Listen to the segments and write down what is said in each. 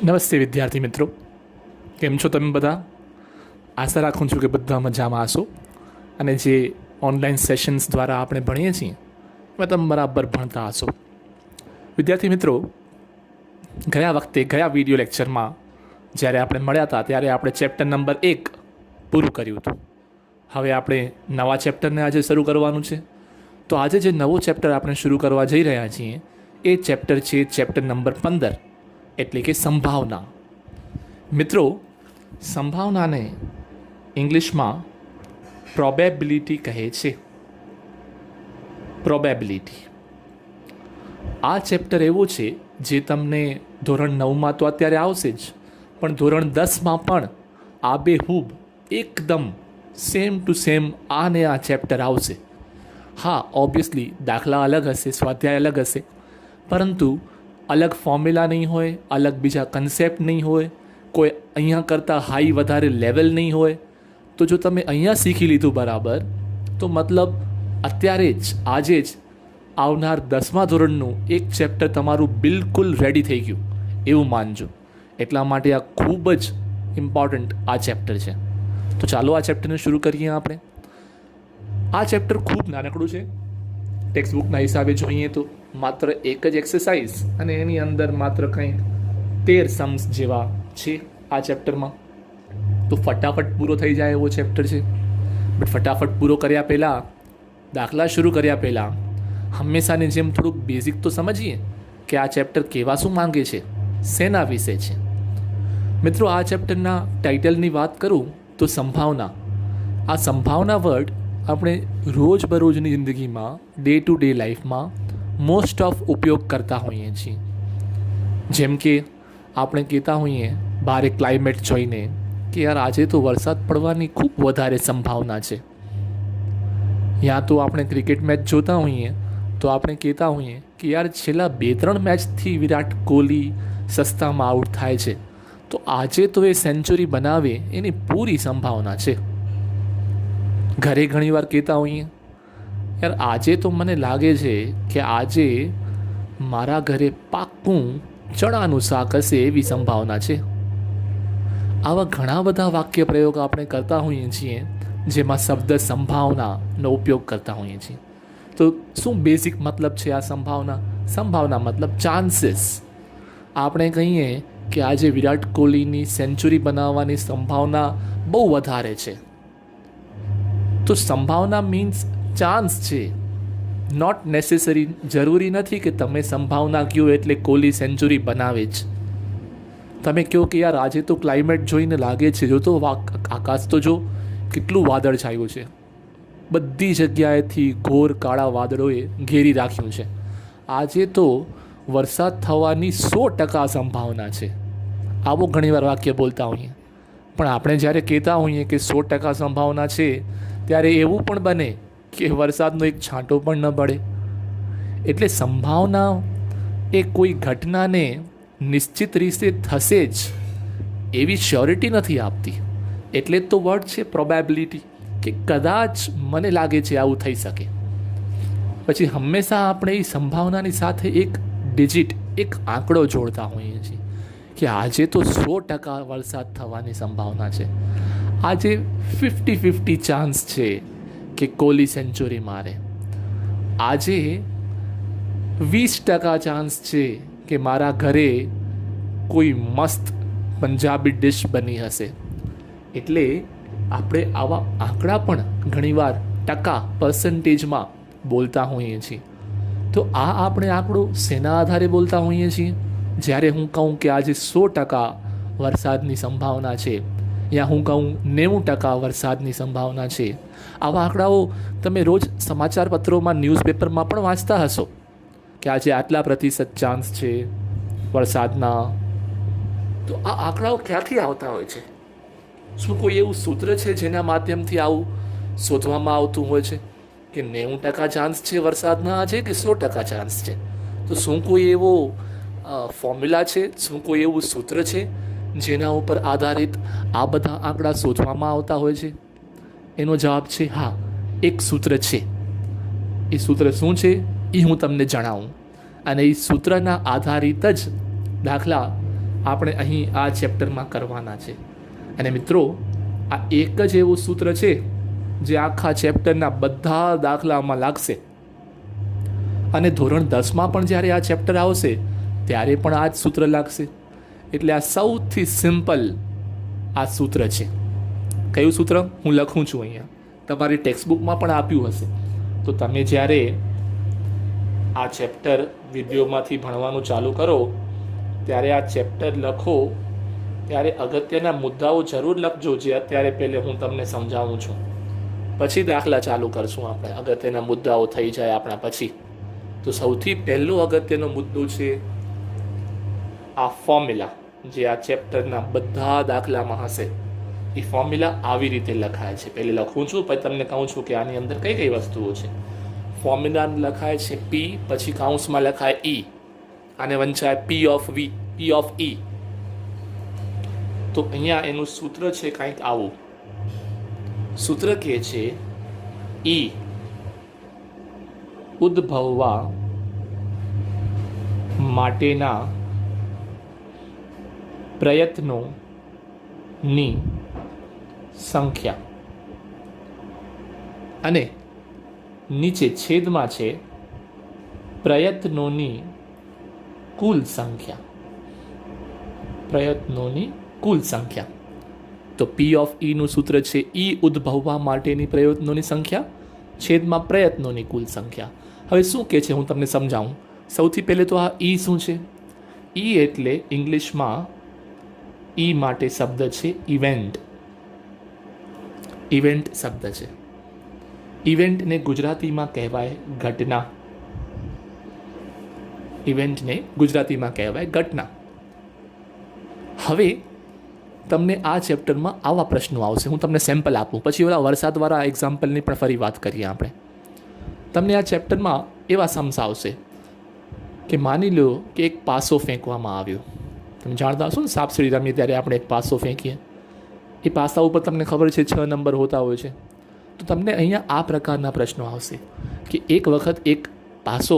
નમસ્તે વિદ્યાર્થી મિત્રો, કેમ છો તમે બધા? આશા રાખું છું કે બધા મજામાં હશો અને જે ઓનલાઈન સેશન્સ દ્વારા આપણે ભણીએ છીએ એમાં તમે બરાબર ભણતા હશો. વિદ્યાર્થી મિત્રો, ગયા વિડીયો લેક્ચરમાં જ્યારે આપણે મળ્યા હતા ત્યારે આપણે ચેપ્ટર નંબર 1 પૂરું કર્યું હતું. હવે આપણે નવા ચેપ્ટરને આજે શરૂ કરવાનું છે. તો આજે જે નવો ચેપ્ટર આપણે શરૂ કરવા જઈ રહ્યા છીએ એ ચેપ્ટર છે ચેપ્ટર નંબર 15, એટલે કે સંભાવના. મિત્રો, સંભાવનાને ઇંગ્લિશમાં પ્રોબેબિલિટી કહે છે. પ્રોબેબિલિટી આ ચેપ્ટર એવું છે જે તમને ધોરણ 9માં તો અત્યારે આવશે જ, પણ ધોરણ 10માં પણ આબેહૂબ એકદમ સેમ ટુ સેમ આને આ ચેપ્ટર આવશે. હા, ઓબ્વિયસલી દાખલા અલગ હશે, સ્વાધ્યાય અલગ હશે, પરંતુ અલગ ફોર્મ્યુલા નહીં હોય, અલગ બીજા કન્સેપ્ટ નહીં હોય, કોઈ અહીંયા કરતાં હાઈ વધારે લેવલ નહીં હોય. તો જો તમે અહીંયા શીખી લીધું બરાબર, તો મતલબ અત્યારે જ આજે જ આવનાર 10મા ધોરણનું એક ચેપ્ટર તમારું બિલકુલ રેડી થઈ ગયું એવું માનજો. એટલા માટે આ ખૂબ જ ઇમ્પોર્ટન્ટ આ ચેપ્ટર છે. તો ચાલો આ ચેપ્ટરને શરૂ કરીએ આપણે. આ ચેપ્ટર ખૂબ નાનકડું છે. ટેક્સ્ટબુકના હિસાબે જોઈએ તો માત્ર એક જ એક્સરસાઇઝ અને એની અંદર માત્ર કંઈ 13 સમ્સ જેવા છે આ ચેપ્ટરમાં. તો ફટાફટ પૂરો થઈ જાય એવો ચેપ્ટર છે. બટ ફટાફટ પૂરો કર્યા પહેલાં, દાખલા શરૂ કર્યા પહેલાં હંમેશાની જેમ થોડુંક બેઝિક તો સમજીએ કે આ ચેપ્ટર કેવા શું માંગે છે, શેના વિશે છે. મિત્રો, આ ચેપ્ટરના ટાઇટલની વાત કરું તો સંભાવના. આ સંભાવના વર્ડ આપણે રોજબરોજની જિંદગીમાં, ડે ટુ ડે લાઈફમાં મોસ્ટ ઓફ ઉપયોગ કરતા હોઈએ છીએ. જેમ કે આપણે કહેતા હોઈએ બારે ક્લાઇમેટ જોઈને કે યાર આજે તો વરસાદ પડવાની ખૂબ વધારે સંભાવના છે. યા તો આપણે ક્રિકેટ મેચ જોતા હોઈએ તો આપણે કહેતા હોઈએ કે યાર છેલ્લા 2-3 મેચથી વિરાટ કોહલી સસ્તામાં આઉટ થાય છે, તો આજે તો એ સેન્ચુરી બનાવે એની પૂરી સંભાવના છે. ઘરે ઘણીવાર કહેતા હોઈએ યાર આજે તો મને લાગે છે કે આજે મારા ઘરે પાક્કું ચણાનું શાક હશે એવી સંભાવના છે. આવા ઘણા બધા વાક્ય પ્રયોગ આપણે કરતા હોઈએ છીએ જેમાં શબ્દ સંભાવનાનો ઉપયોગ કરતા હોઈએ છીએ. તો શું બેઝિક મતલબ છે આ સંભાવના? સંભાવના મતલબ ચાન્સીસ. આપણે કહીએ કે આજે વિરાટ કોહલીની સેન્ચુરી બનાવવાની સંભાવના બહુ વધારે છે, તો સંભાવના મીન્સ ચાન્સ છે, નોટ નેસેસરી. જરૂરી નથી કે તમે સંભાવના કહો એટલે કોહલી સેન્ચુરી બનાવે જ. તમે કહો કે યાર આજે તો ક્લાઇમેટ જોઈને લાગે છે, જો તો આકાશ તો જો કેટલું વાદળ છાયું છે, બધી જગ્યાએથી ઘોર કાળા વાદળોએ ઘેરી રાખ્યું છે, આજે તો વરસાદ થવાની 100% સંભાવના છે. આવો ઘણીવાર વાક્ય બોલતા હોઈએ. પણ આપણે જ્યારે કહેતા હોઈએ કે 100% સંભાવના છે, ત્યારે એવું પણ બને કે વરસાદનો એક છાંટો પણ ન પડે. એટલે સંભાવના એ કોઈ ઘટનાને નિશ્ચિત રીતે થશે જ એવી શ્યોરિટી નથી આપતી. એટલે જ તો વર્ડ છે પ્રોબેબિલિટી, કે કદાચ મને લાગે છે આવું થઈ શકે. પછી હંમેશા આપણે એ સંભાવનાની સાથે એક ડિજિટ, એક આંકડો જોડતા હોઈએ છીએ કે આજે તો 100% વરસાદ થવાની સંભાવના છે, આજે 50-50 ચાન્સ છે કે કોહલી સેન્ચુરી મારે, આજે 20% ચાન્સ છે કે મારા ઘરે કોઈ મસ્ત પંજાબી ડિશ બની હશે. એટલે આપણે આવા આંકડા પણ ઘણીવાર ટકા, પર્સન્ટેજમાં બોલતા હોઈએ છીએ. તો આ આપણે આંકડો શેના આધારે બોલતા હોઈએ છીએ? જ્યારે હું કહું કે આજે 100% વરસાદની સંભાવના છે, યા હું કહું 90% વરસાદની સંભાવના છે, આવા આંકડાઓ તમે રોજ સમાચાર પત્રોમાં, ન્યૂઝપેપરમાં પણ વાંચતા હશો કે આજે આટલા પ્રતિશત ચાન્સ છે વરસાદના. તો આ આંકડાઓ ક્યાંથી આવતા હોય છે? શું કોઈ એવું સૂત્ર છે જેના માધ્યમથી આવું શોધવામાં આવતું હોય છે કે 90% ચાન્સ છે વરસાદના આજે કે 100% ચાન્સ છે? તો શું કોઈ એવો ફોર્મ્યુલા છે, શું કોઈ એવું સૂત્ર છે જેના ઉપર આધારિત આ બધા આંકડા શોધવામાં આવતા હોય છે? એનો જવાબ છે હા, એક સૂત્ર છે. એ સૂત્ર શું છે એ હું તમને જણાવું, અને એ સૂત્રના આધારિત જ દાખલા આપણે અહીં આ ચેપ્ટરમાં કરવાના છે. અને મિત્રો, આ એક જ એવું સૂત્ર છે જે આખા ચેપ્ટરના બધા દાખલામાં લાગશે. અને ધોરણ 10માં પણ જ્યારે આ ચેપ્ટર આવશે ત્યારે પણ આ જ સૂત્ર લાગશે. એટલે આ સૌથી સિમ્પલ આ સૂત્ર છે. કયું સૂત્ર હું લખું છું અહીંયા, તમારી ટેક્સ્ટબુકમાં પણ આપ્યું હશે. તો તમે જ્યારે આ ચેપ્ટર વિડીયોમાંથી ભણવાનું ચાલુ કરો ત્યારે આ ચેપ્ટર લખો ત્યારે અગત્યના મુદ્દાઓ જરૂર લખજો, જે અત્યારે પહેલે હું તમને સમજાવું છું. પછી દાખલા ચાલુ કરશું આપણે, અગત્યના મુદ્દાઓ થઈ જાય આપણા પછી. તો સૌથી પહેલો અગત્યનો મુદ્દો છે આ ફોર્મ્યુલા, જે આ ચેપ્ટરના બધા દાખલામાં હશે. એ ફોર્મ્યુલા આવી રીતે લખાય છે. પહેલે લખું છું, પછી તમને કહું છું કે આની અંદર કઈ કઈ વસ્તુઓ છે. ફોર્મ્યુલા લખાય છે પી, પછી કાઉન્સમાં લખાય ઈ, આને વંચાય પી ઓફ વી, પી ઓફ ઈ. તો અહીંયા એનું સૂત્ર છે કંઈક આવું. સૂત્ર કહે છે ઈ ઉદ્ભવવા માટેના પ્રયત્નોની સંખ્યા, અને નીચે છેદમાં છે પ્રયત્નોની કુલ સંખ્યા. પ્રયત્નોની કુલ સંખ્યા. તો પી ઓફ ઈનું સૂત્ર છે ઈ ઉદ્ભવવા માટેની પ્રયત્નોની સંખ્યા છેદમાં પ્રયત્નોની કુલ સંખ્યા. હવે શું કહે છે હું તમને સમજાવું. સૌથી પહેલે તો આ ઈ શું છે? ઈ એટલે ઇંગ્લિશમાં ઈ માટે શબ્દ છે ઇવેન્ટ. ઇવેન્ટ શબ્દ છે. ઇવેન્ટને ગુજરાતીમાં કહેવાય ઘટના. ઇવેન્ટને ગુજરાતીમાં કહેવાય ઘટના. હવે તમને આ ચેપ્ટરમાં આવા પ્રશ્નો આવશે. હું તમને સેમ્પલ આપું, પછી ઓલા વરસાદવાળા એક્ઝામ્પલની પણ ફરી વાત કરીએ આપણે. તમને આ ચેપ્ટરમાં એવા સમ્સ આવશે કે માની લો કે એક પાસો ફેંકવામાં આવ્યો. તમે જાણતા હશો ને, સાપસીડી રમીએ ત્યારે આપણે એક પાસો ફેંકીએ. એ પાસા ઉપર તમને ખબર છે 6 નંબર હોતા હોય છે. તો તમને અહીંયા આ પ્રકારના પ્રશ્નો આવશે કે એક વખત એક પાસો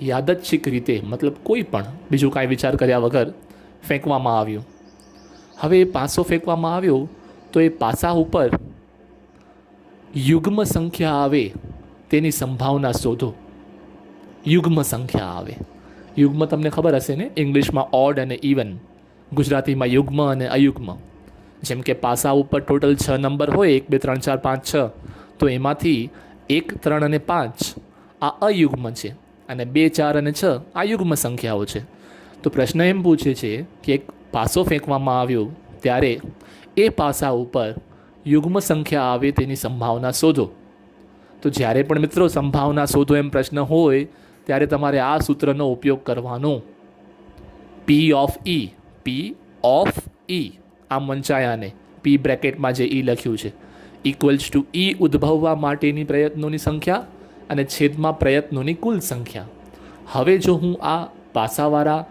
યાદચ્છિક રીતે, મતલબ કોઈ પણ બીજું કાંઈ વિચાર કર્યા વગર ફેંકવામાં આવ્યો. હવે એ પાસો ફેંકવામાં આવ્યો તો એ પાસા ઉપર યુગ્મ સંખ્યા આવે તેની સંભાવના શોધો. યુગ્મ સંખ્યા આવે. યુગ્મ તમને ખબર હશે ને, ઇંગ્લિશમાં ઓડ અને ઇવન, ગુજરાતીમાં યુગ્મ અને અયુગ્મ. જેમ કે પાસા ઉપર ટોટલ 6 નંબર હોય, 1 2 3 4 5 6, તો એમાંથી 1 3 અને 5 આ અયુગ્મ છે, અને 2 4 અને 6 આ યુગ્મ સંખ્યાઓ છે. તો પ્રશ્ન એમ પૂછે છે કે એક પાસો ફેંકવામાં આવ્યો ત્યારે એ પાસા ઉપર યુગ્મ સંખ્યા આવે તેની સંભાવના શોધો. તો જ્યારે પણ મિત્રો સંભાવના શોધો એમ પ્રશ્ન હોય ત્યારે તમારે આ સૂત્રનો ઉપયોગ કરવાનો. પી ઓફ ઈ, પી ઓફ ઈ આમ વંચાયાને પી બ્રેકેટમાં જે ઈ લખ્યું છે ઇક્વલ્સ ટુ ઈ ઉદ્ભવવા માટેની પ્રયત્નોની સંખ્યા અને છેદમાં પ્રયત્નોની કુલ સંખ્યા. હવે જો હું આ પાસાવાળા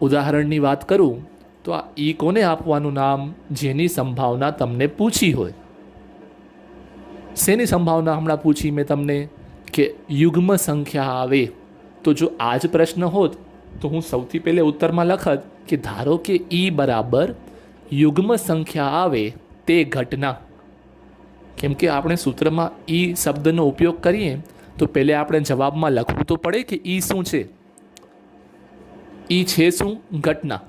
ઉદાહરણની વાત કરું તો આ ઈ કોને આપવાનું નામ? જેની સંભાવના તમને પૂછી હોય. શેની સંભાવના હમણાં પૂછી મેં તમને? કે યુગ્મ સંખ્યા આવે. તો જો આ જ પ્રશ્ન હોત તો હું સૌથી પહેલે ઉત્તરમાં લખત કે ધારો કે ઈ બરાબર યુગ્મ સંખ્યા આવે તે ઘટના. કેમ કે આપણે સૂત્રમાં ઈ શબ્દનો ઉપયોગ કરીએ તો પહેલે આપણે જવાબમાં લખવું તો પડે કે ઈ શું છે. ઈ છે શું? ઘટના.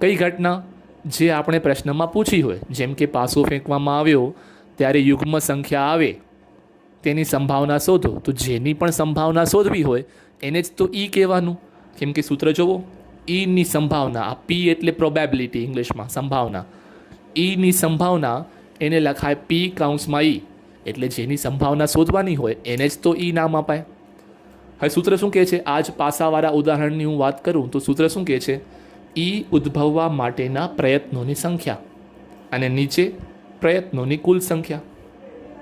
કઈ ઘટના? જે આપણે પ્રશ્નમાં પૂછી હોય. જેમ કે પાસો ફેંકવામાં આવ્યો ત્યારે યુગ્મ સંખ્યા આવે તેની સંભાવના શોધો. તો જેની પણ સંભાવના શોધવી હોય એને જ તો ઈ કહેવાનું. કેમ કે સૂત્ર જુઓ, ઈની સંભાવના, આ પી એટલે પ્રોબેબિલિટી ઇંગ્લિશમાં, સંભાવના. ઈની સંભાવના એને લખાય પી કાઉન્સમાં ઈ, એટલે જેની સંભાવના શોધવાની હોય એને જ તો ઈ નામ અપાય. હવે સૂત્ર શું કહે છે? આ જ પાસાવાળા ઉદાહરણની હું વાત કરું તો સૂત્ર શું કહે છે? ઈ ઉદ્ભવવા માટેના પ્રયત્નોની સંખ્યા અને નીચે પ્રયત્નોની કુલ સંખ્યા.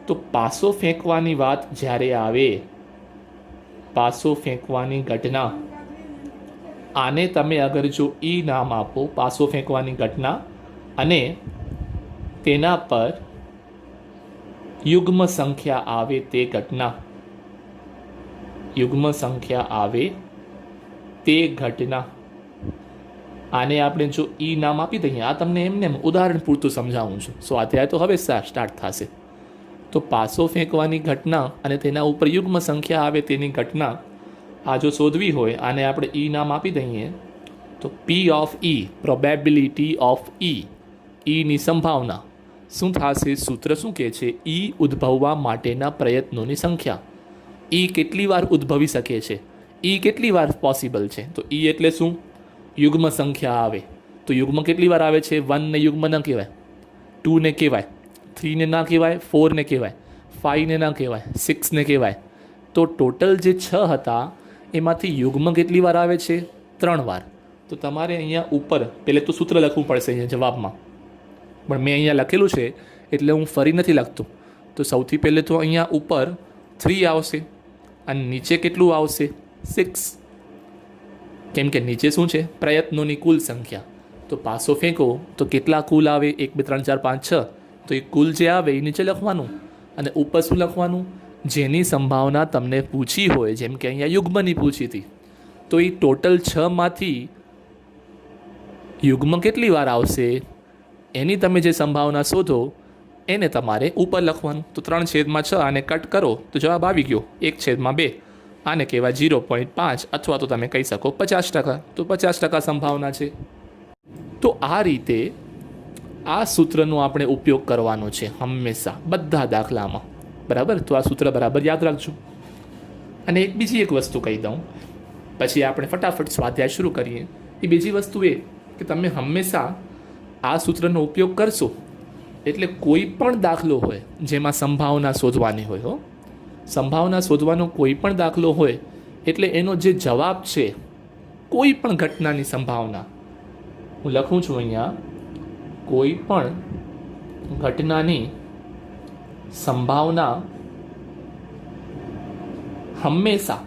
તો પાસો ફેંકવાની વાત જ્યારે આવે, પાસો ફેંકવાની ઘટના, આને તમે અગર જો ઈ નામ આપો, પાસો ફેંકવાની ઘટના, અને તેના પર યુગ્મ સંખ્યા આવે તે ઘટના, યુગ્મ સંખ્યા આવે તે ઘટના, આને આપણે જો ઈ નામ આપી દઈએ, આ તમને એમને એમ ઉદાહરણ પૂરતું સમજાવું છું. સ્વાધ્યાય તો હવે સ્ટાર્ટ થશે. તો પાસો ફેંકવાની ઘટના અને તેના ઉપર યુગ્મ સંખ્યા આવે તેની ઘટના આ જો શોધવી હોય, આને આપણે ઈ નામ આપી દઈએ તો P of E, probability of ઈની સંભાવના શું થશે? સૂત્ર શું કહે છે? ઈ ઉદ્ભવવા માટેના પ્રયત્નોની સંખ્યા. ઈ કેટલી વાર ઉદ્ભવી શકે છે, ઈ કેટલી વાર પોસિબલ છે? તો ઈ એટલે શું? યુગ્મ સંખ્યા આવે તો યુગ્મ કેટલી વાર આવે છે? 1 ને યુગ્મ ન કહેવાય, 2 ને કહેવાય, 3 ને ના કહેવાય, 4 ને કહેવાય, 5 ને ના કહેવાય, 6 ને કહેવાય. તો ટોટલ જે 6 હતા એમાંથી યુગ્મ કેટલી વાર આવે છે? 3 વાર. તો તમારે અહીંયા ઉપર પહેલે તો સૂત્ર લખવું પડશે અહીંયા જવાબમાં, પણ મેં અહીંયા લખેલું છે એટલે હું ફરી નથી લખતું. તો સૌથી પહેલે તો અહીંયા ઉપર 3 આવશે અને નીચે કેટલું આવશે? 6. કેમ કે નીચે શું છે? પ્રયત્નોની કુલ સંખ્યા. તો પાસો ફેંકો તો કેટલા કુલ આવે? 1 2 3 4 5 6. તો એ કુલ જે આવે એ નીચે લખવાનું અને ઉપર શું લખવાનું? જેની સંભાવના તમને પૂછી હોય, જેમ કે અહીંયા યુગ્મની પૂછી હતી, તો એ ટોટલ 6માંથી યુગ્મ કેટલી વાર આવશે એની તમે જે સંભાવના શોધો એને તમારે ઉપર લખવાનું. તો 3/6 આને કટ કરો તો જવાબ આવી ગયો 1/2. આને કહેવાય 0.5 અથવા તો તમે કહી શકો 50%. તો 50% સંભાવના છે. તો આ રીતે આ સૂત્રનો આપણે ઉપયોગ કરવાનો છે હંમેશા બધા દાખલામાં, બરાબર? તો આ સૂત્ર બરાબર યાદ રાખજો. અને બીજી એક વસ્તુ કહી દઉં પછી આપણે ફટાફટ સ્વાધ્યાય શરૂ કરીએ. એ બીજી વસ્તુ એ કે તમે હંમેશા આ સૂત્રનો ઉપયોગ કરશો એટલે કોઈ પણ દાખલો હોય જેમાં સંભાવના શોધવાની હોય, સંભાવના શોધવાનો કોઈ પણ દાખલો હોય એટલે એનો જે જવાબ છે કોઈ પણ ઘટનાની સંભાવના, હું લખું છું અહીંયા, કોઈ પણ ઘટનાની સંભાવના હંમેશા,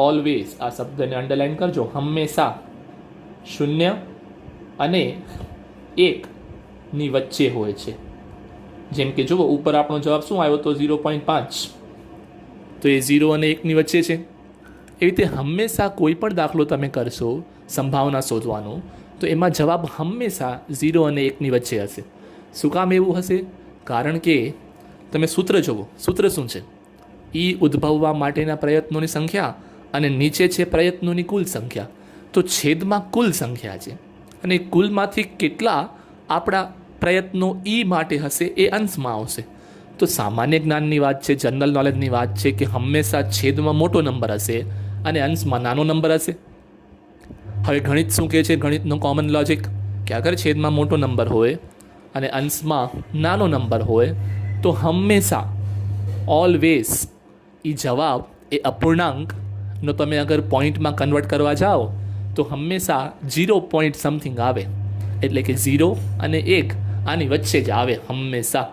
ઓલવેઝ, આ શબ્દને અંડરલાઈન કરજો, હંમેશા 0 અને 1ની વચ્ચે હોય છે. જેમ કે જુઓ ઉપર આપણો જવાબ શું આવ્યો તો 0.5, તો એ 0 અને 1ની વચ્ચે છે. એવી રીતે હંમેશા કોઈ પણ દાખલો તમે કરશો સંભાવના શોધવાનો તો એમાં જવાબ હંમેશા 0 અને 1ની વચ્ચે હશે. શું કામ એવું હશે? કારણ કે તમે સૂત્ર જુઓ, સૂત્ર શું છે? ઈ ઉદ્ભવવા માટેના પ્રયત્નોની સંખ્યા અને નીચે છે પ્રયત્નોની કુલ સંખ્યા. તો છેદમાં કુલ સંખ્યા છે અને કુલમાંથી કેટલા આપણા પ્રયત્નો ઈ માટે હશે એ અંશમાં આવશે. તો સામાન્ય જ્ઞાનની વાત છે, જનરલ નોલેજની વાત છે કે હંમેશા છેદમાં મોટો નંબર હશે અને અંશમાં નાનો નંબર હશે. હવે ગણિત શું કહે છે? ગણિતનો કોમન લોજિક કે અગર છેદમાં મોટો નંબર હોય અને અંશમાં નાનો નંબર હોય તો હંમેશા, ઓલવેઝ, એ જવાબ એ અપૂર્ણાંકનો તમે અગર પોઈન્ટમાં કન્વર્ટ કરવા જાઓ તો હંમેશા 0 પોઈન્ટ સમથિંગ આવે. એટલે કે 0 અને 1 આની વચ્ચે જ આવે હંમેશા,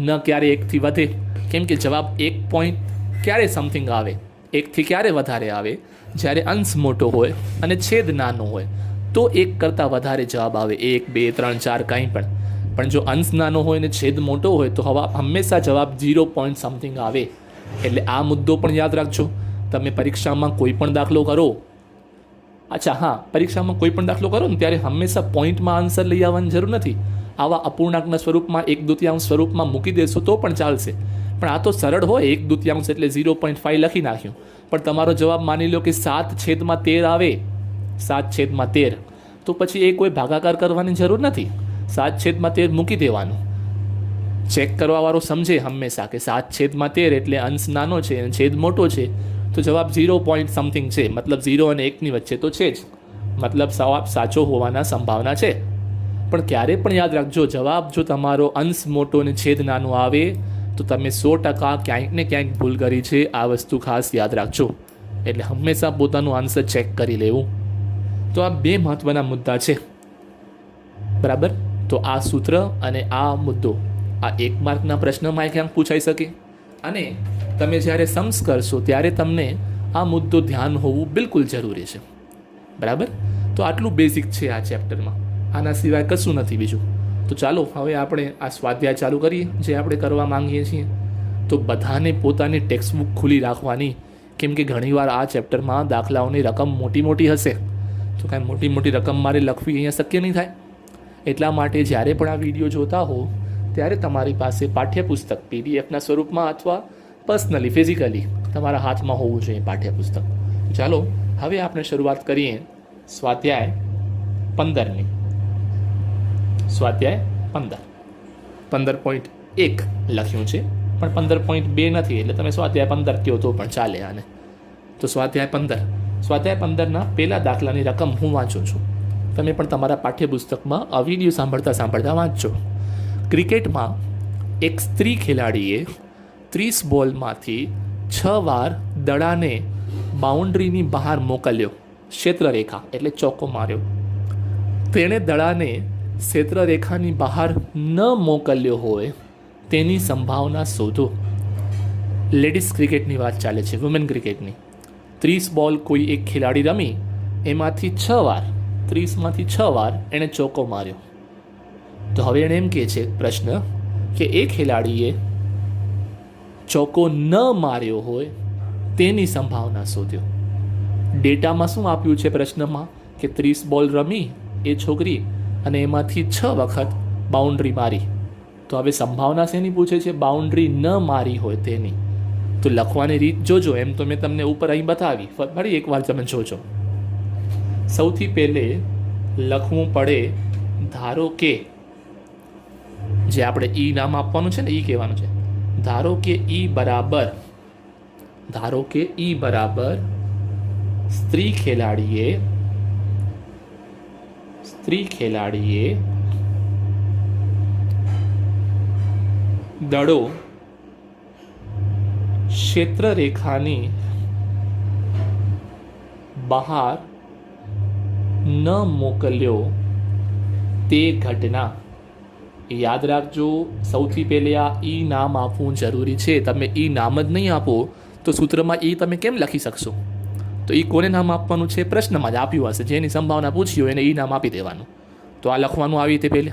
ન ક્યારે 1થી વધે. કેમ કે જવાબ 1 પોઈન્ટ ક્યારે સમથિંગ આવે, 1થી ક્યારે વધારે આવે? જ્યારે અંશ મોટો હોય અને છેદ નાનો હોય તો 1 કરતાં વધારે જવાબ આવે, 1 2 3 4 કંઈ પણ. પણ જો અંશ નાનો હોય ને છેદ મોટો હોય તો હંમેશા જવાબ 0 પોઈન્ટ સમથિંગ આવે. એટલે આ મુદ્દો પણ યાદ રાખજો. તમે પરીક્ષામાં કોઈ પણ દાખલો કરો, અચ્છા હા, પરીક્ષામાં કોઈ પણ દાખલો કરો ને ત્યારે હંમેશા પોઈન્ટમાં આન્સર લઈ આવવાની જરૂર નથી. આવા અપૂર્ણાંકના સ્વરૂપમાં 1/2 સ્વરૂપમાં મૂકી દેશો તો પણ ચાલશે. પણ આ તો સરળ હોય, 1/2 એટલે 0.5 લખી નાખ્યું, પણ તમારો જવાબ માની લો કે 7/13 આવે, 7/13, તો પછી એ કોઈ ભાગાકાર કરવાની જરૂર નથી, 7/13 મૂકી દેવાનું. ચેક કરવાવાળો સમજે હંમેશા કે 7/13 એટલે અંશ નાનો છે અને છેદ મોટો છે, તો જવાબ 0 પોઈન્ટ સમથિંગ છે, મતલબ 0 અને 1ની વચ્ચે તો છે જ, મતલબ જવાબ સાચો હોવાના સંભાવના છે. પણ ક્યારે પણ યાદ રાખજો, જવાબ જો તમારો અંશ મોટો અને છેદ નાનો આવે તો તમે 100% ક્યાંક ને ક્યાંક ભૂલ કરી છે. આ વસ્તુ ખાસ યાદ રાખજો. એટલે હંમેશા પોતાનું આન્સર ચેક કરી લેવું. તો આ 2 મહત્ત્વના મુદ્દા છે, બરાબર? તો આ સૂત્ર અને આ મુદ્દો આ 1 માર્કના પ્રશ્નમાં ક્યાંક પૂછાઈ શકે અને તમે જ્યારે सम्स કરશો ત્યારે તમને આ મુદ્દો ધ્યાન હોવું બિલકુલ જરૂરી છે, બરાબર? તો આટલું બેઝિક છે આ ચેપ્ટરમાં, આના સિવાય કશું નથી બીજું. તો ચાલો હવે આપણે આ સ્વાધ્યાય ચાલુ કરીએ જે આપણે કરવા માંગીએ છીએ. તો બધાને પોતાની ટેક્સ્ટબુક ખુલ્લી રાખવાની, કેમ કે ઘણીવાર આ ચેપ્ટરમાં દાખલાઓની રકમ મોટી હશે. તો તો કાંઈ મોટી મોટી રકમ મારે લખવી અહીંયા શક્ય નહીં થાય. એટલા માટે જ્યારે પણ આ વિડીયો જોતા હો ત્યારે તમારી પાસે પાઠ્યપુસ્તક પીડીએફના સ્વરૂપમાં અથવા પર્સનલી ફિઝિકલી તમારા હાથમાં હોવું જોઈએ પાઠ્યપુસ્તક. ચાલો હવે આપણે શરૂઆત કરીએ સ્વાધ્યાય 15ની. સ્વાધ્યાય 15.1 લખ્યું છે, પણ 15.2 નથી, એટલે તમે સ્વાધ્યાય 15 કહો તો પણ ચાલે આને. તો સ્વાધ્યાય 15ના પહેલા દાખલાની રકમ હું વાંચું છું. તમે પણ તમારા પાઠ્યપુસ્તકમાં આ વિડીયો સાંભળતા વાંચજો. ક્રિકેટમાં એક સ્ત્રી ખેલાડીએ 30 બોલમાંથી 6 વાર દડાને બાઉન્ડ્રીની બહાર મોકલ્યો. ક્ષેત્રરેખા એટલે ચોક્કો માર્યો. તેણે દડાને ક્ષેત્રરેખાની બહાર ન મોકલ્યો હોય તેની સંભાવના શોધો. લેડીઝ ક્રિકેટની વાત ચાલે છે, વુમેન ક્રિકેટની. 30 બોલ કોઈ એક ખેલાડી રમી, એમાંથી 6 વાર 30માંથી 6 વાર એણે ચોક્કો માર્યો. તો હવે એણે એમ કહે છે પ્રશ્ન કે એ ખેલાડીએ ચોક્કો ન માર્યો હોય તેની સંભાવના શોધ્યો. ડેટામાં શું આપ્યું છે પ્રશ્નમાં કે 30 બોલ રમી એ છોકરી અને એમાંથી 6 વખત બાઉન્ડ્રી મારી. તો હવે સંભાવના શેની પૂછે છે? બાઉન્ડ્રી ન મારી હોય તેની. તો લખવાની રીત જોજો, એમ તો મેં તમને ઉપર અહીં બતાવી, ફરી એકવાર તમે જોજો. સૌથી પહેલે લખવું પડે ધારો કે, જે આપણે ઈ નામ આપવાનું છે ને, ઈ કહેવાનું છે. ધારો કે ઈ બરાબર સ્ત્રી ખેલાડીએ દડો ક્ષેત્રરેખાની બહાર ન મોકલ્યો તે ઘટના. યાદ રાખજો, સૌથી પહેલે આ ઈ નામ આપવું જરૂરી છે. તમે ઈ નામ જ નહીં આપો તો સૂત્રમાં ઈ તમે કેમ લખી શકશો? તો ઈ કોને નામ આપવાનું છે? પ્રશ્નમાં જ આપ્યું હશે, જેની સંભાવના પૂછી હોય એને ઈ નામ આપી દેવાનું. તો આ લખવાનું આવી રીતે પહેલે.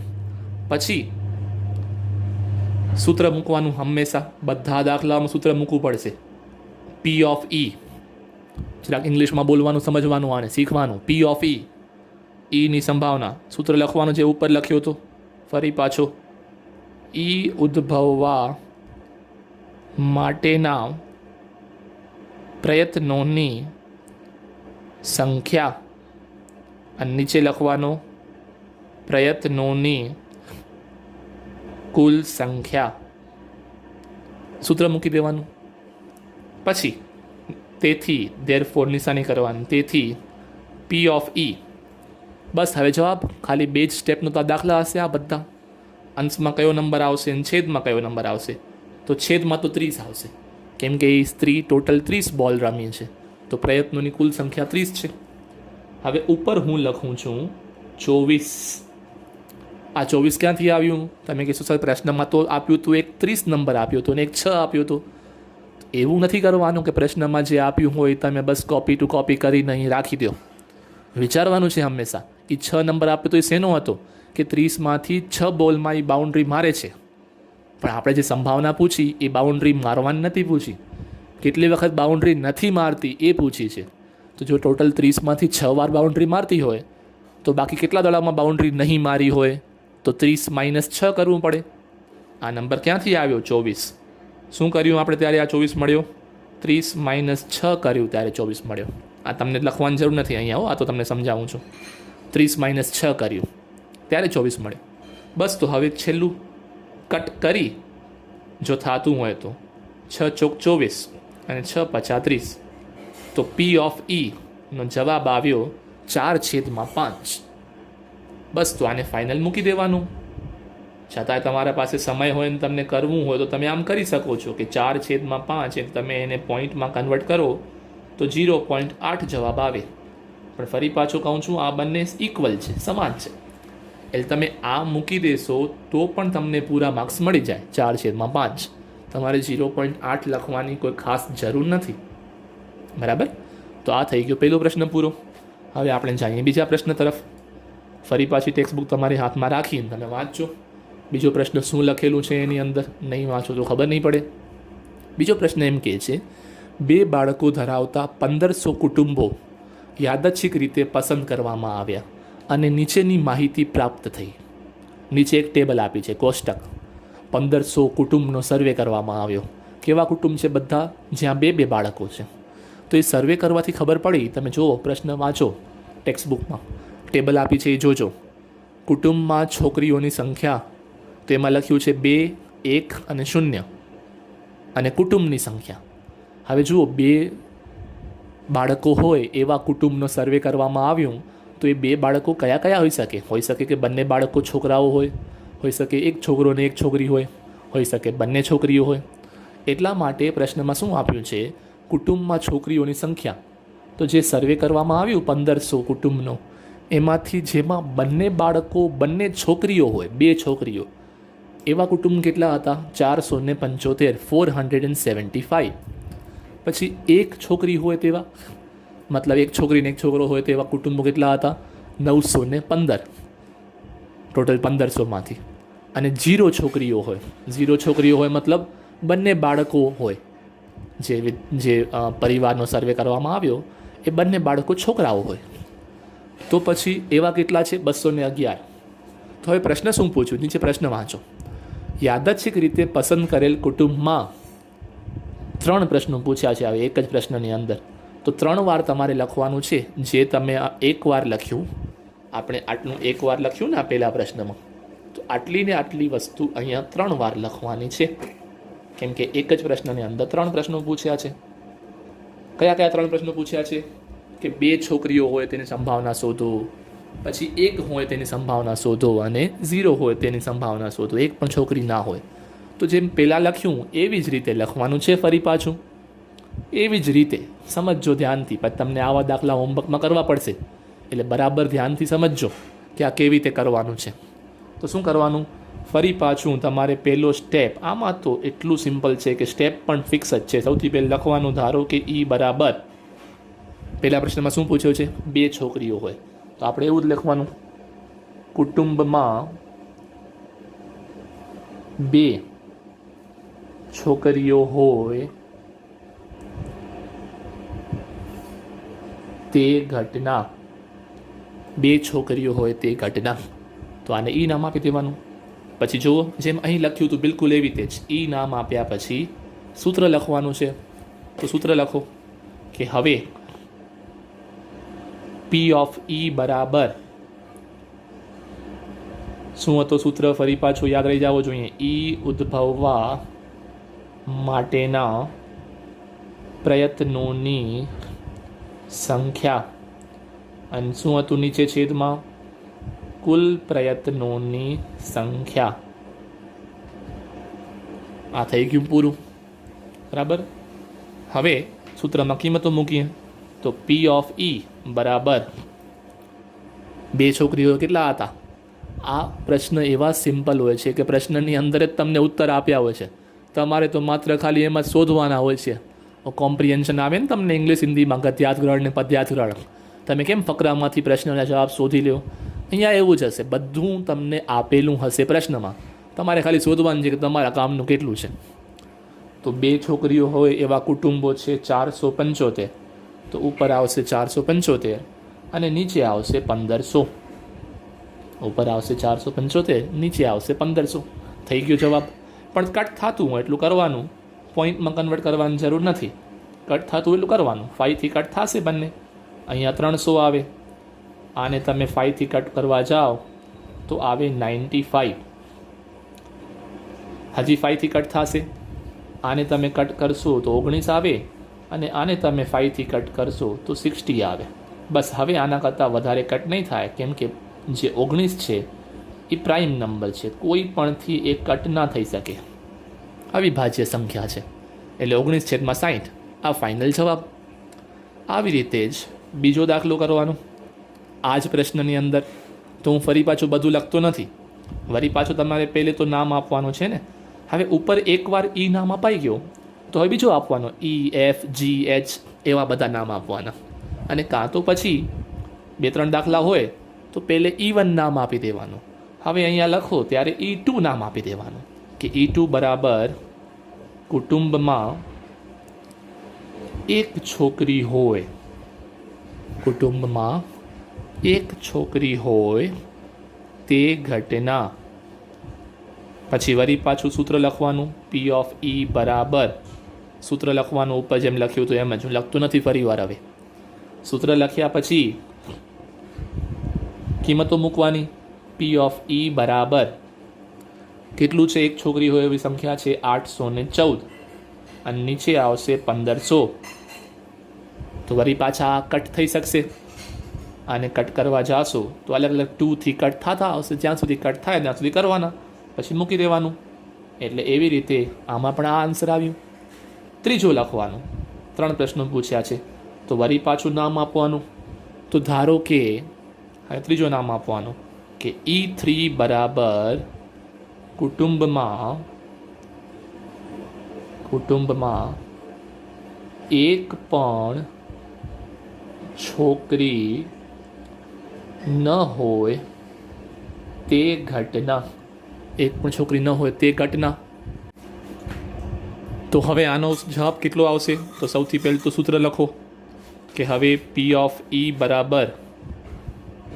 પછી સૂત્ર મૂકવાનું. હંમેશા બધા દાખલામાં સૂત્ર મૂકવું પડશે. પી ઓફ ઈ, જરાક ઇંગ્લિશમાં બોલવાનું સમજવાનું, આને શીખવાનું. પી ઓફ ઈની સંભાવના, સૂત્ર લખવાનું જે ઉપર લખ્યો હતો. ફરી પાછો ઈ ઉદ્ભવવા માટેના પ્રયત્નોની સંખ્યા, અને નીચે લખવાનો પ્રયત્નોની કુલ સંખ્યા. સૂત્ર મૂકી દેવાનું. પછી તેથી ધેરફોર નિશાની કરવાની. તેથી પી ઓફ ઈ. બસ હવે જવાબ. ખાલી 2 જ સ્ટેપનો તો દાખલા હશે આ બધા. અંશમાં કયો નંબર આવશે અને છેદમાં કયો નંબર આવશે? તો છેદમાં તો 30 આવશે, કેમ કે એ સ્ત્રી ટોટલ 30 બોલ રમી છે, તો પ્રયત્નોની કુલ સંખ્યા 30 છે. હવે ઉપર હું લખું છું 24. આ 24 ક્યાંથી આવ્યું? તમે કહેશો સર પ્રશ્નમાં તો આપ્યું હતું એક 30 નંબર આપ્યો હતો અને એક 6 આપ્યો હતો. એવું નથી કરવાનું કે પ્રશ્નમાં જે આપ્યું હોય તમે બસ કોપી ટુ કોપી કરીને અહીં રાખી દો. વિચારવાનું છે હંમેશા. એ 6 નંબર આપ્યો તો એ શેનો હતો? કે 30માંથી 6 બોલમાં એ બાઉન્ડ્રી મારે છે, પણ આપણે જે સંભાવના પૂછી એ બાઉન્ડ્રી મારવાની નથી પૂછી. કેટલી વખત બાઉન્ડ્રી નથી મારતી એ પૂછી છે. તો જો ટોટલ 30માંથી 6 વાર બાઉન્ડ્રી મારતી હોય તો બાકી કેટલા દડામાં બાઉન્ડ્રી નહીં મારી હોય? તો 30 - 6 કરવું પડે. આ નંબર ક્યાંથી આવ્યો? 24. શું કર્યું આપણે ત્યારે આ 24 મળ્યો? 30 - 6 કર્યું ત્યારે 24 મળ્યો. આ તમને લખવાની જરૂર નથી અહીંયા, આ તો તમને સમજાવું છું. 30 - 6 કર્યું ત્યારે 24 મળ્યો. બસ, તો હવે છેલ્લું કટ કરી જો થતું હોય તો 6 ચોક 24 અને 6 પચા 30. તો પી ઓફ ઈનો જવાબ આવ્યો 4/5. બસ, તો આને ફાઇનલ મૂકી દેવાનું. છતાંય તમારા પાસે સમય હોય ને તમને કરવું હોય તો તમે આમ કરી શકો છો કે 4/5 એટલે તમે એને પોઈન્ટમાં કન્વર્ટ કરો તો 0.8 જવાબ આવે. પણ ફરી પાછું કહું છું, આ બંને ઇક્વલ છે, સમાન છે. એટલે તમે આ મૂકી દેશો તો પણ તમને પૂરા માર્ક્સ મળી જાય. 4/5 તમારે 0.8 લખવાની કોઈ ખાસ જરૂર નથી. બરાબર? તો આ થઈ ગયો પહેલો પ્રશ્ન પૂરો. હવે આપણે જઈએ બીજા પ્રશ્ન તરફ. ફરી પાછી ટેક્સ્ટ બુક તમારી હાથમાં રાખીને તમે વાંચજો. બીજો પ્રશ્ન શું લખેલું છે એની અંદર નહીં વાંચો તો ખબર નહીં પડે. બીજો પ્રશ્ન એમ કહે છે, 2 બાળકો ધરાવતા 1500 કુટુંબો યાદચ્છિક રીતે પસંદ કરવામાં આવ્યા અને નીચેની માહિતી પ્રાપ્ત થઈ. નીચે એક ટેબલ આપી છે, કોષ્ટક. 1500 કુટુંબનો સર્વે કરવામાં આવ્યો. કેવા કુટુંબ છે? બધા જ્યાં બે બે બાળકો છે. તો એ સર્વે કરવાથી ખબર પડી. તમે જુઓ, પ્રશ્ન વાંચો ટેક્સ્ટબુકમાં, ટેબલ આપી છે એ જોજો. કુટુંબમાં છોકરીઓની સંખ્યા, તો એમાં લખ્યું છે 2, 1 અને 0. અને કુટુંબની સંખ્યા, હવે જુઓ, 2 બાળકો હોય એવા કુટુંબનો સર્વે કરવામાં આવ્યું. તો એ 2 બાળકો કયા કયા હોઈ શકે? હોઈ શકે કે બંને બાળકો છોકરાઓ હોય, હોઈ શકે એક છોકરો ને એક છોકરી હોય, હોઈ શકે બંને છોકરીઓ હોય. એટલા માટે પ્રશ્નમાં શું આપ્યું છે? કુટુંબમાં છોકરીઓની સંખ્યા. તો જે સર્વે કરવામાં આવ્યું 1500 કુટુંબનો, એમાંથી જેમાં બંને બાળકો, બંને છોકરીઓ હોય, 2 છોકરીઓ, એવા કુટુંબ કેટલા હતા? 475, 475. પછી એક છોકરી હોય તેવા, મતલબ એક છોકરી ને એક છોકરો હોય તેવા કુટુંબો કેટલા હતા? 915, ટોટલ 1500માંથી. અને 0 છોકરીઓ હોય, 0 છોકરીઓ હોય મતલબ બંને બાળકો હોય. જે પરિવારનો સર્વે કરવામાં આવ્યો એ બંને બાળકો છોકરાઓ હોય. તો પછી એવા કેટલા છે? 211. તો હવે પ્રશ્ન શું પૂછ્યું? નીચે પ્રશ્ન વાંચો. યાદચ્છિક રીતે પસંદ કરેલ કુટુંબમાં 3 પ્રશ્નો પૂછ્યા છે હવે એક જ પ્રશ્નની અંદર. તો 3 વાર તમારે લખવાનું છે. જે તમે એક વાર લખ્યું, આપણે આટલું એક વાર લખ્યું ને આ પહેલા પ્રશ્નમાં, તો આટલી ને આટલી વસ્તુ અહીંયા 3 વાર લખવાની છે. કેમ કે એક જ પ્રશ્નની અંદર 3 પ્રશ્નો પૂછ્યા છે. કયા કયા 3 પ્રશ્નો પૂછ્યા છે? કે 2 છોકરીઓ હોય તેની સંભાવના શોધો, પછી 1 હોય તેની સંભાવના શોધો, અને 0 હોય તેની સંભાવના શોધો. એક પણ છોકરી ના હોય. તો જેમ પહેલાં લખ્યું એવી જ રીતે લખવાનું છે ફરી પાછું. એવી જ રીતે સમજજો ધ્યાનથી. પછી તમને આવા દાખલા હોમવર્કમાં કરવા પડશે, એટલે બરાબર ધ્યાનથી સમજજો કે આ કેવી રીતે કરવાનું છે. તો શું કરવાનું? ફરી પાછું તમારે પહેલો સ્ટેપ, આમાં તો એટલું સિમ્પલ છે કે સ્ટેપ પણ ફિક્સ જ છે. સૌથી પહેલાં લખવાનું, ધારો કે E બરાબર, પહેલા પ્રશ્નમાં શું પૂછ્યો છે? 2 છોકરીઓ હોય, તો આપણે એવું જ લખવાનું, કુટુંબમાં 2 છોકરીઓ હોય તે ઘટના. 2 છોકરીઓ હોય તે ઘટના. તો આને ઈ નામ આપી દેવાનું. પછી જુઓ, જેમ અહીં લખ્યું હતું બિલકુલ એવી રીતે જ ઈ નામ આપ્યા પછી સૂત્ર લખવાનું છે. તો સૂત્ર લખો કે હવે P ઓફ E બરાબર શું હતો સૂત્ર? ફરી પાછું યાદ રહી જવો જોઈએ. E ઉદ્ભવવા માટેના પ્રયત્નોની સંખ્યા, અને શું હતું નીચે છેદમાં? કુલ પ્રયત્નોની સંખ્યા. આ થઈ ગયું પૂરું, બરાબર. હવે સૂત્રમાં કિંમતો મૂકીએ. તો P ઓફ E બરાબર 2 છોકરીઓ કેટલા હતા? આ પ્રશ્ન એવા સિમ્પલ હોય છે કે પ્રશ્નની અંદર જ તમને ઉત્તર આપ્યા હોય છે. તમારે તો માત્ર ખાલી એમાં શોધવાના હોય છે. કોમ્પ્રિહેન્શન આવે ને તમને ઇંગ્લિશ હિન્દીમાં, ગદ્યાર્થગ્રહણ ને પદ્યાર્થગ્રહણ. તમે કેમ ફકરામાંથી પ્રશ્નના જવાબ શોધી લો? અહીંયા એવું જ હશે, બધું તમને આપેલું હશે પ્રશ્નમાં. તમારે ખાલી શોધવાનું છે કે તમારા કામનું કેટલું છે. તો 2 છોકરીઓ હોય એવા કુટુંબો છે 475. તો ઉપર આવશે 475 અને નીચે આવશે 1500. ઉપર આવશે 475, નીચે આવશે 1500. થઈ ગયો જવાબ. પણ કટ થતું હોય એટલું કરવાનું, પોઈન્ટમાં કન્વર્ટ કરવાની જરૂર નથી. કટ થતું એટલું કરવાનું. 5 થી કટ થશે બંને, અહીંયા 300 આવે. આને તમે 5 થી કટ કરવા જાઓ તો આવે 95. હજી 5 થી કટ થશે, આને તમે કટ કરશો તો 19 આવે, અને આને તમે 5 થી કટ કરશો તો 60 આવે. બસ, હવે આના કરતાં વધારે કટ નહીં થાય, કેમ કે જે 19 છે એ પ્રાઇમ નંબર છે. કોઈ પણથી એ કટ ના થઈ શકે, અવિભાજ્ય સંખ્યા છે. એટલે 19/60 આ ફાઇનલ જવાબ. આવી રીતે જ બીજો દાખલો કરવાનો આ જ પ્રશ્નની અંદર. તો હું ફરી પાછું બધું લખતો નથી, વળી પાછું તમારે પહેલે તો નામ આપવાનું છે ને. હવે ઉપર એકવાર ઈ નામ અપાઈ ગયો તો હવે બીજો આપવાનો, EFGH એવા બધા નામ આપવાના. અને કાં તો પછી 2-3 દાખલા હોય તો પહેલે E1 નામ આપી દેવાનું. હવે અહીંયા લખો ત્યારે E2 નામ આપી દેવાનું કે E2 બરાબર કુટુંબમાં 1 છોકરી હોય કુટુંબમાં એક છોકરી હોય તે ઘટના. પછી વળી પાછું સૂત્ર લખવાનું, પી ઓફ ઈ બરાબર સૂત્ર લખવાનું ઉપર જેમ લખ્યું હતું એમ જ. હું લખતું નથી ફરી વાર. હવે સૂત્ર લખ્યા પછી કિંમતો મૂકવાની. પી ઓફ ઈ બરાબર કેટલું છે? એક છોકરી હોય એવી સંખ્યા છે 814 અને નીચે આવશે 1500. તો વળી પાછા કટ થઈ શકશે. આને કટ કરવા જાશો તો અલગ અલગ 2થી કટ થતા આવશે. જ્યાં સુધી કટ થાય ત્યાં સુધી કરવાના, પછી મૂકી દેવાનું. એટલે એવી રીતે આમાં પણ આ આન્સર આવ્યું. ત્રીજો લખવાનું. 3 પ્રશ્નો પૂછ્યા છે તો વળી પાછું નામ આપવાનું. તો ધારો કે હવે ત્રીજો નામ આપવાનું કે E3 બરાબર કુટુંબમાં એક પણ છોકરી ન હોય તે ઘટના. એક પણ છોકરી ન હોય તે ઘટના. તો હવે આનો જવાબ કેટલો આવશે? તો સૌથી પહેલું તો સૂત્ર લખો કે હવે પી ઓફ ઈ બરાબર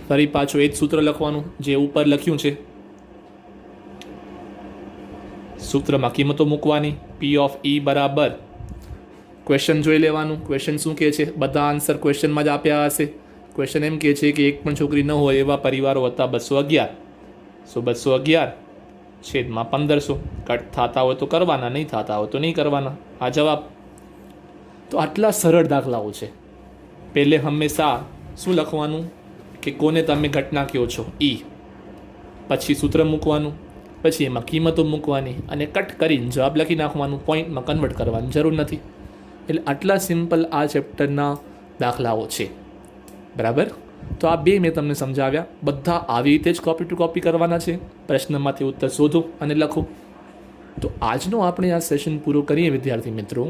ફરી પાછું એ જ સૂત્ર લખવાનું જે ઉપર લખ્યું છે. સૂત્રમાં કિંમતો મૂકવાની. પી ઓફ ઈ બરાબર ક્વેશ્ચન જોઈ લેવાનું. ક્વેશ્ચન શું કહે છે? બધા આન્સર ક્વેશ્ચનમાં જ આપ્યા હશે. ક્વેશ્ચન એમ કહે છે કે એક પણ છોકરી ન હોય એવા પરિવારો હતા 211. 211 છેદમાં 1500. કટ થતા હોય તો કરવાના, નહીં થતા હોય તો નહીં કરવાના. આ જવાબ. તો આટલા સરળ દાખલાઓ છે. પહેલે હંમેશા શું લખવાનું કે કોને તમે ઘટના કહો છો, ઈ. પછી સૂત્ર મૂકવાનું, પછી એમાં કિંમતો મૂકવાની અને કટ કરીને જવાબ લખી નાખવાનું. પોઈન્ટમાં કન્વર્ટ કરવાની જરૂર નથી. એટલે આટલા સિમ્પલ આ ચેપ્ટરના દાખલાઓ છે. બરાબર? તો આ 2 મેં તમને સમજાવ્યા. બધા આવી રીતે જ કોપી ટુ કોપી કરવાના છે. પ્રશ્નમાંથી ઉત્તર શોધો અને લખો. તો આજનો આપણે આ સેશન પૂરો કરીએ વિદ્યાર્થી મિત્રો.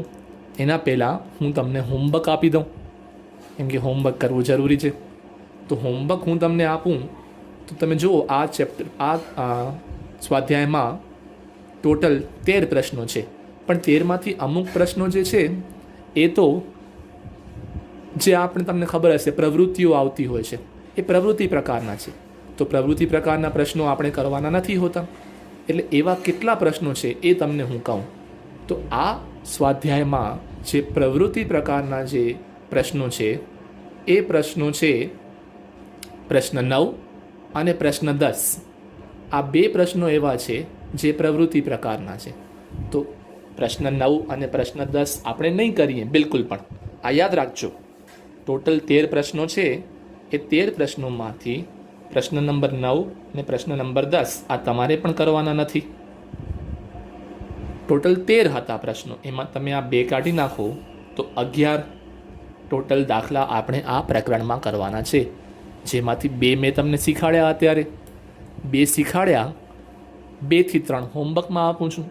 એના પહેલાં હું તમને હોમવર્ક આપી દઉં, કેમ કે હોમવર્ક કરવું જરૂરી છે. તો હોમવર્ક હું તમને આપું તો તમે જુઓ આ ચેપ્ટર આ સ્વાધ્યાયમાં ટોટલ 13 પ્રશ્નો છે. પણ 13માંથી અમુક પ્રશ્નો જે છે એ તો જે આપણે તમને ખબર હશે પ્રવૃત્તિઓ આવતી હોય છે એ પ્રવૃત્તિ પ્રકારના છે. તો પ્રવૃત્તિ પ્રકારના પ્રશ્નો આપણે કરવાના નથી હોતા. એટલે એવા કેટલા પ્રશ્નો છે એ તમને હું કહું. તો આ સ્વાધ્યાયમાં જે પ્રવૃત્તિ પ્રકારના જે પ્રશ્નો છે એ પ્રશ્નો છે પ્રશ્ન 9 અને પ્રશ્ન 10. આ 2 પ્રશ્નો એવા છે જે પ્રવૃત્તિ પ્રકારના છે. તો પ્રશ્ન 9 અને પ્રશ્ન 10 આપણે નહીં કરીએ બિલકુલ પણ. આ યાદ રાખજો. ટોટલ 13 પ્રશ્નો છે એ 13 પ્રશ્નોમાંથી પ્રશ્ન નંબર 9 અને પ્રશ્ન નંબર 10 આ તમારે પણ કરવાના નથી. ટોટલ 13 હતા પ્રશ્નો, એમાં તમે આ 2 કાઢી નાખો તો 11 ટોટલ દાખલા આપણે આ પ્રકરણમાં કરવાના છે. જેમાંથી 2 મેં તમને શીખવાડ્યા. અત્યારે 2 શીખવાડ્યા, 2 થી 3 હોમવર્કમાં આપું છું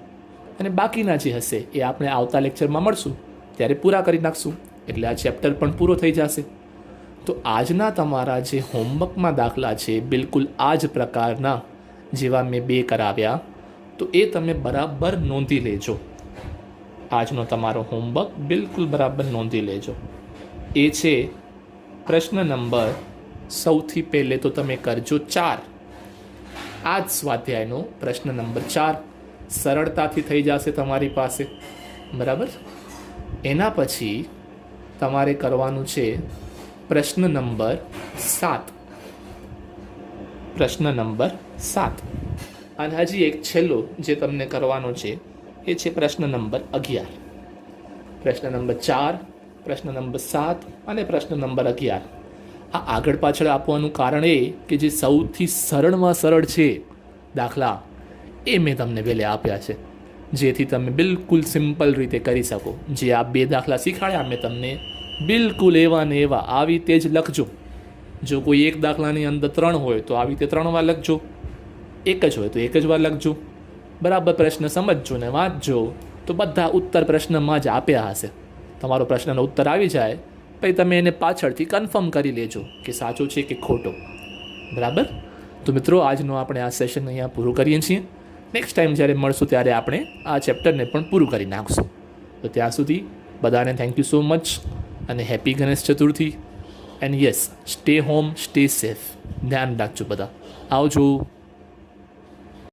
અને બાકીના જે હશે એ આપણે આવતા લેક્ચરમાં મળશું ત્યારે પૂરા કરી નાખશું. એટલે આ ચેપ્ટર પણ પૂરો થઈ જશે. તો આજના તમારા જે હોમવર્કમાં દાખલા છે બિલકુલ આ જ પ્રકારના જેવા મેં 2 કરાવ્યા. તો એ તમે બરાબર નોંધી લેજો. આજનો તમારો હોમવર્ક બિલકુલ બરાબર નોંધી લેજો. એ છે પ્રશ્ન નંબર સૌથી પહેલે તો તમે કરજો 4. આ જ સ્વાધ્યાયનો પ્રશ્ન નંબર 4 સરળતાથી થઈ જશે તમારી પાસે. બરાબર? એના પછી તમારે કરવાનું છે પ્રશ્ન નંબર 7. પ્રશ્ન નંબર 7 અને હજી એક છેલ્લો જે તમને કરવાનો છે એ છે પ્રશ્ન નંબર 11. પ્રશ્ન નંબર 4, પ્રશ્ન નંબર 7 અને પ્રશ્ન નંબર 11. આ આગળ પાછળ આપવાનું કારણ એ કે જે સૌથી સરળમાં સરળ છે દાખલા એ મેં તમને પહેલે આપ્યા છે, જેથી તમે બિલકુલ સિમ્પલ રીતે કરી શકો. જે આ 2 દાખલા શીખવાડ્યા મેં તમને બિલકુલ એવા ને એવા આવી રીતે જ લખજો. જો કોઈ એક દાખલાની અંદર 3 હોય તો આવી રીતે 3 વાર લખજો. એક જ હોય તો એક જ વાર લખજો. બરાબર પ્રશ્ન સમજજો ને વાંચજો તો બધા ઉત્તર પ્રશ્નમાં જ આપ્યા હશે. તમારો પ્રશ્નનો ઉત્તર આવી જાય પછી તમે એને પાછળથી કન્ફર્મ કરી લેજો કે સાચો છે કે ખોટો. બરાબર? તો મિત્રો આજનો આપણે આ સેશન અહીંયા પૂરું કરીએ છીએ. નેક્સ્ટ ટાઈમ જ્યારે મળશું ત્યારે આપણે આ ચેપ્ટરને પણ પૂરું કરી નાખશું. તો ત્યાં સુધી બધાને થેન્ક યુ સો મચ અને happy Ganesh Chaturthi. And yes, stay home, stay safe. ધ્યાન રાખજો બધા. આવજો.